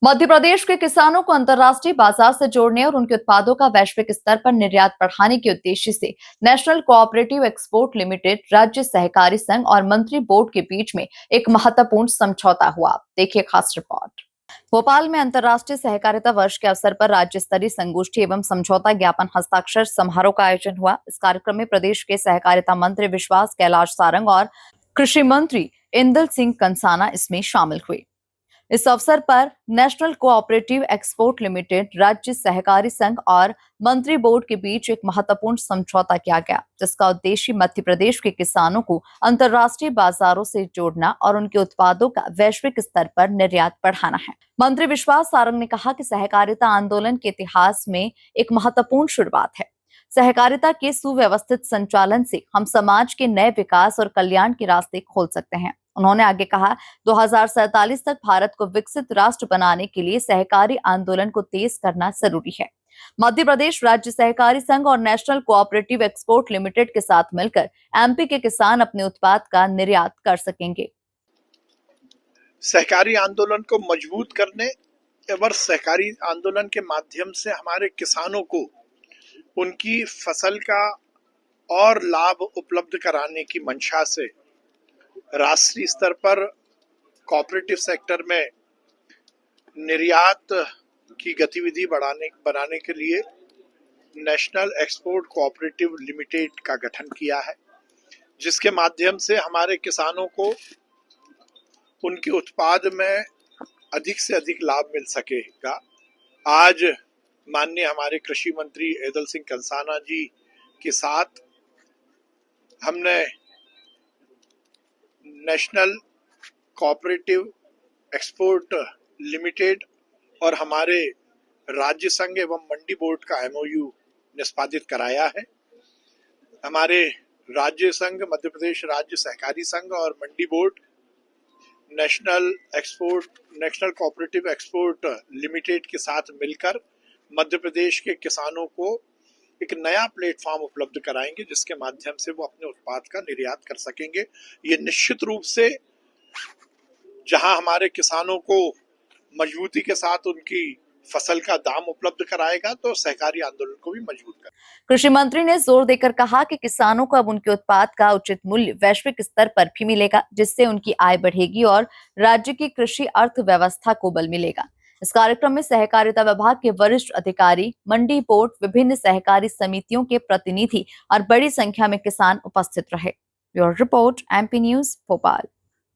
मध्य प्रदेश के किसानों को अंतर्राष्ट्रीय बाजार से जोड़ने और उनके उत्पादों का वैश्विक स्तर पर निर्यात बढ़ाने के उद्देश्य से नेशनल कोऑपरेटिव एक्सपोर्ट लिमिटेड, राज्य सहकारी संघ और मंत्री बोर्ड के बीच में एक महत्वपूर्ण समझौता हुआ। देखिए खास रिपोर्ट। भोपाल में अंतर्राष्ट्रीय सहकारिता वर्ष के अवसर पर राज्य स्तरीय संगोष्ठी एवं समझौता ज्ञापन हस्ताक्षर समारोह का आयोजन हुआ। इस कार्यक्रम में प्रदेश के सहकारिता मंत्री विश्वास कैलाश सारंग और कृषि मंत्री इंदल सिंह कंसाना इसमें शामिल हुए। इस अवसर पर नेशनल कोऑपरेटिव एक्सपोर्ट लिमिटेड, राज्य सहकारी संघ और मंत्री बोर्ड के बीच एक महत्वपूर्ण समझौता किया गया, जिसका उद्देश्य मध्य प्रदेश के किसानों को अंतर्राष्ट्रीय बाजारों से जोड़ना और उनके उत्पादों का वैश्विक स्तर पर निर्यात बढ़ाना है। मंत्री विश्वास सारंग ने कहा कि सहकारिता आंदोलन के इतिहास में एक महत्वपूर्ण शुरुआत है। सहकारिता के सुव्यवस्थित संचालन से हम समाज के नए विकास और कल्याण के रास्ते खोल सकते हैं। उन्होंने आगे कहा, 2047 तक भारत को विकसित राष्ट्र बनाने के लिए सहकारी आंदोलन को तेज करना जरूरी है। मध्य प्रदेश राज्य सहकारी संघ और नेशनल कोऑपरेटिव एक्सपोर्ट लिमिटेड के साथ मिलकर एमपी के किसान अपने उत्पाद का निर्यात कर सकेंगे। सहकारी आंदोलन को मजबूत करने एवं सहकारी आंदोलन के माध्यम से हमारे किसानों को उनकी फसल का और लाभ उपलब्ध कराने की मंशा से राष्ट्रीय स्तर पर कोऑपरेटिव सेक्टर में निर्यात की गतिविधि बनाने के लिए नेशनल एक्सपोर्ट कोऑपरेटिव लिमिटेड का गठन किया है, जिसके माध्यम से हमारे किसानों को उनके उत्पाद में अधिक से अधिक लाभ मिल सकेगा। आज माननीय हमारे कृषि मंत्री इंदल सिंह कंसाना जी के साथ हमने नेशनल कोऑपरेटिव एक्सपोर्ट लिमिटेड और हमारे राज्य संघ एवं मंडी बोर्ड का एमओयू निष्पादित कराया है। हमारे राज्य संघ, मध्य प्रदेश राज्य सहकारी संघ और मंडी board national cooperative export limited के साथ मिलकर मध्य प्रदेश के किसानों को एक नया प्लेटफॉर्म उपलब्ध कराएंगे, जिसके माध्यम से वो अपने उत्पाद का निर्यात कर सकेंगे। ये निश्चित रूप से जहां हमारे किसानों को मजबूती के साथ उनकी फसल का दाम उपलब्ध कराएगा, तो सहकारी आंदोलन को भी मजबूत करेगा। कृषि मंत्री ने जोर देकर कहा कि किसानों को अब उनके उत्पाद का उचित मूल्य वैश्विक स्तर पर भी मिलेगा, जिससे उनकी आय बढ़ेगी और राज्य की कृषि अर्थव्यवस्था को बल मिलेगा। इस कार्यक्रम में सहकारिता विभाग के वरिष्ठ अधिकारी, मंडी बोर्ड, विभिन्न सहकारी समितियों के प्रतिनिधि और बड़ी संख्या में किसान उपस्थित रहे। Bureau report, MP news, Bhopal.